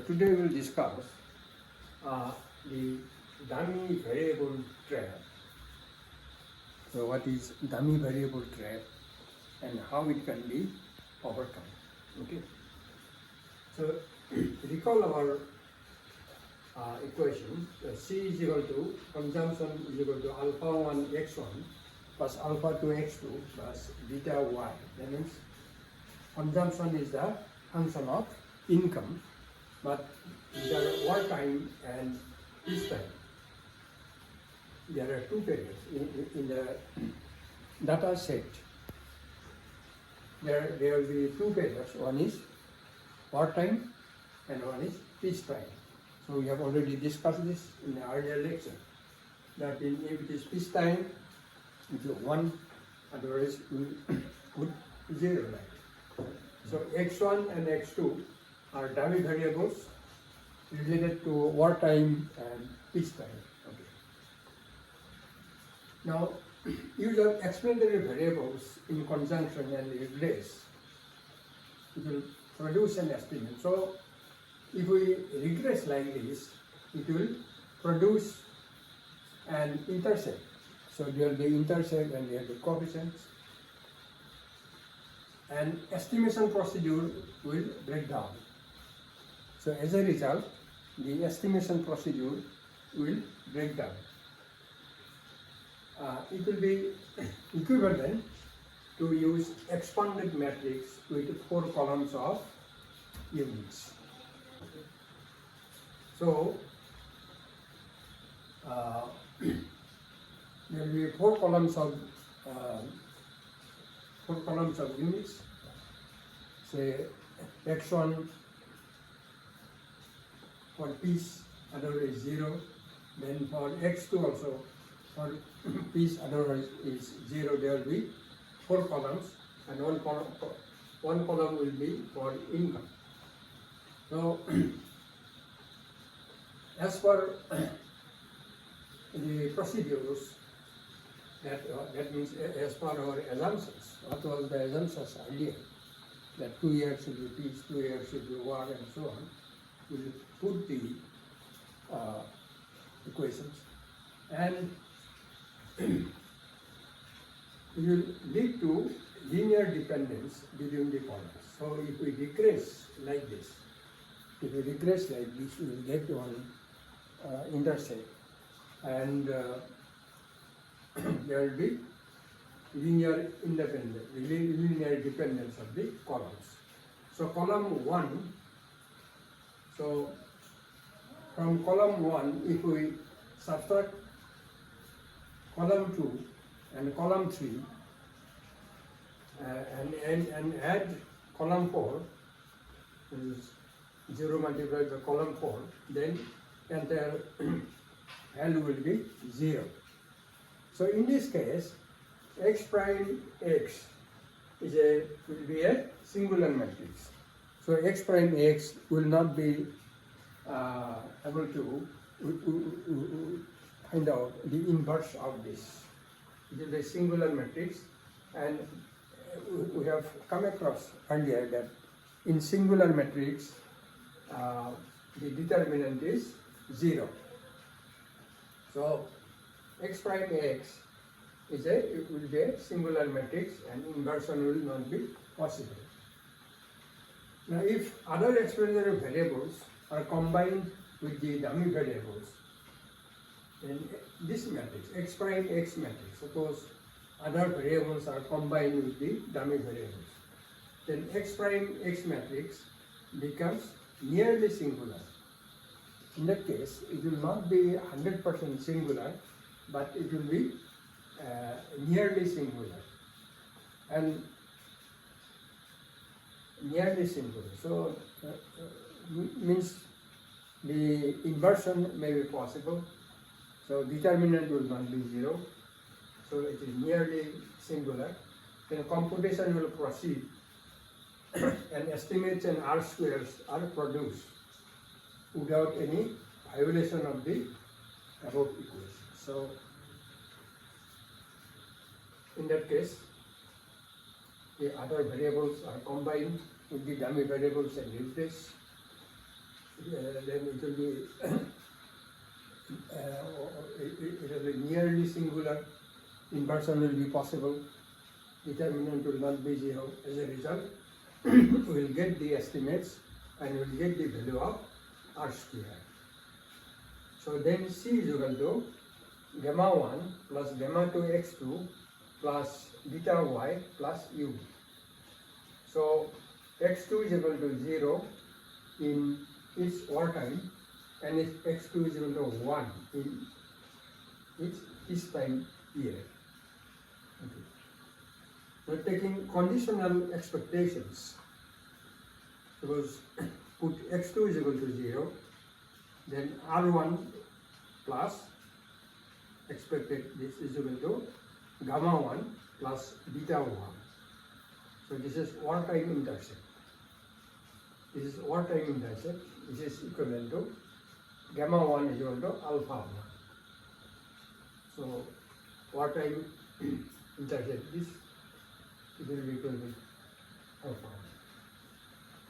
today we will discuss the dummy variable trap. So what is dummy variable trap and how it can be overcome. Okay. So recall our equation. C is equal to consumption is equal to alpha 1 x1 plus alpha 2 x2 plus beta y. That means consumption is the function of income, but these are work time and peace time. There are two periods in the data set. There will be two periods. One is work time and one is peace time. So we have already discussed this in the earlier lecture. That if it is peace time, it is 1, otherwise we put 0 like. So x1 and x2 are dummy variables related to war time and peace time. Okay. Now, use of explanatory variables in conjunction and replace, it will produce an estimate. So, if we regress like this, it will produce an intercept. So, there will be intercept and there will be coefficients. And estimation procedure will break down. So as a result, the estimation procedure will break down. It will be equivalent to use expanded matrix with 4 columns of units. So there will be 4 columns of units. Say x1 for piece, otherwise 0. Then for x2 also for piece, otherwise is 0. There will be 4 columns, and one column will be for income. So as per the procedures, that means as per our assumptions. What was the assumptions earlier? That 2 years should be peace, 2 years should be war, and so on. We will put the equations, and it will lead to linear dependence between the columns. So if we regress like this, we will get one intercept, and there will be linear dependence of the columns. So column 1, so from column 1, if we subtract column 2 and column 3 and add column 4, which is 0 multiplied by column 4, then entire value will be 0. So in this case, x prime x will be a singular matrix. So x prime x will not be able to find out the inverse of this. It is a singular matrix, and we have come across earlier that in singular matrix the determinant is 0. So x prime x will be a singular matrix, and inversion will not be possible. Now, if other explanatory variables are combined with the dummy variables, then this matrix, x prime x matrix, suppose other variables are combined with the dummy variables, then x prime x matrix becomes nearly singular. In that case, it will not be 100% singular, but it will be nearly singular, and nearly singular. So means the inversion may be possible. So determinant will not be 0. So it is nearly singular. Then computation will proceed, and estimates and R squares are produced without any violation of the above equation. So in that case, the other variables are combined with the dummy variables and replaced. then it will be it will be nearly singular. Inversion will be possible. Determinant will not be zero. As a result, we will get the estimates and we will get the value of R square. So then C is equal to gamma 1 plus gamma 2 x2 plus beta y plus u. So x2 is equal to 0 in its wartime and x2 is equal to 1 in its peacetime year. Okay. Now taking conditional expectations, suppose put x2 is equal to 0, then R1 plus expected this is equal to gamma 1 plus beta 1. So this is wartime intercept. This is wartime intercept. This is equivalent to gamma 1 is equal to alpha 1. So wartime intercept this, it will be equal to alpha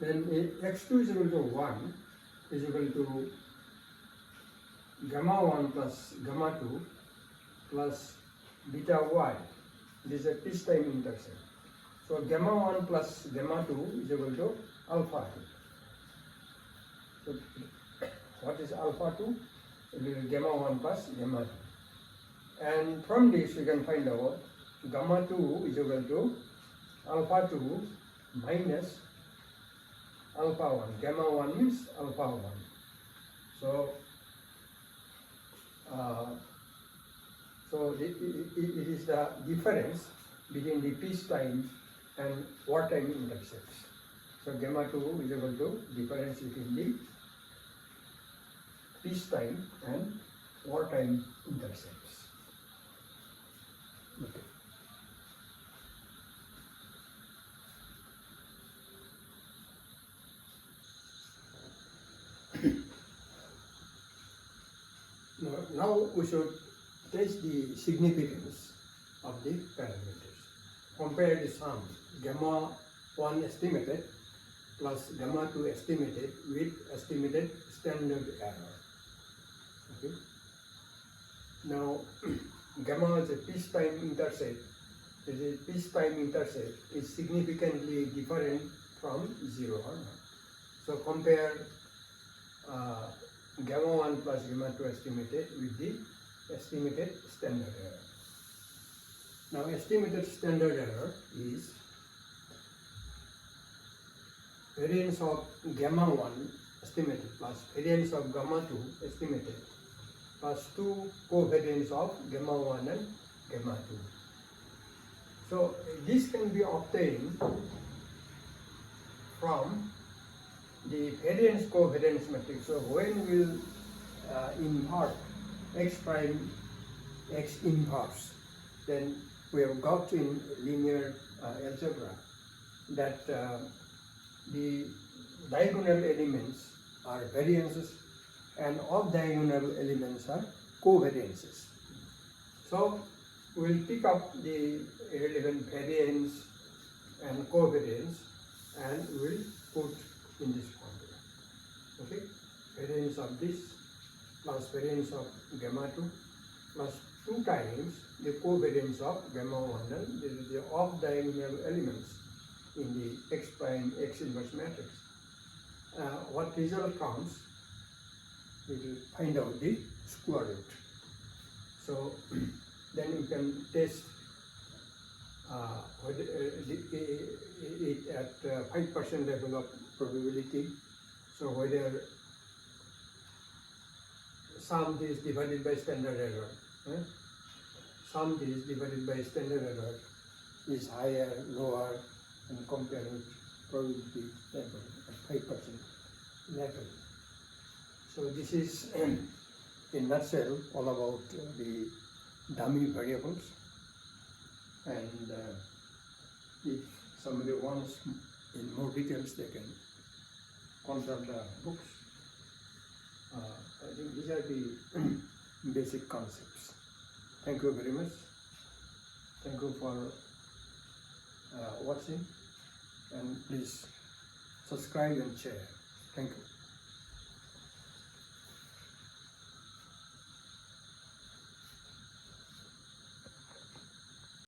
1. Then x2 is equal to 1 is equal to gamma 1 plus gamma 2 plus beta y. This is a peacetime intercept. So gamma 1 plus gamma 2 is equal to alpha 2. So what is alpha 2? It will be gamma 1 plus gamma 2. And from this we can find out gamma 2 is equal to alpha 2 minus alpha 1. Gamma 1 means alpha 1. So it is the difference between the peacetime and wartime intercepts. So gamma 2 is equal to difference between the peacetime and wartime intercepts. Okay. Now we should test the significance of the parameters. Compare the sum gamma 1 estimated plus gamma 2 estimated with estimated standard error. Okay. Now gamma is a peacetime intercept. The peacetime intercept is significantly different from 0 or not. So compare gamma 1 plus gamma 2 estimated with the estimated standard error. Now estimated standard error is variance of gamma 1 estimated plus variance of gamma 2 estimated plus 2 covariance of gamma 1 and gamma 2. So this can be obtained from the variance covariance matrix. So when we will invert x prime x inverse, then we have got in linear algebra that the diagonal elements are variances and off diagonal elements are covariances. So we will pick up the relevant variance and covariance and we will put in this formula. Okay, variance of this plus variance of gamma 2 plus 2 times the covariance of gamma 1, and this is the off diagonal elements in the x prime x inverse matrix. What result comes, we will find out the square root. So then you can test whether it at 5% level of probability. So whether sum is divided by standard error, sum is divided by standard error is higher, lower, and comparing probability level at 5% level. So this is in a nutshell all about the dummy variables, and if somebody wants in more details they can consult the books. I think these are the basic concepts. Thank you very much. Thank you for watching, and please subscribe and share. Thank you.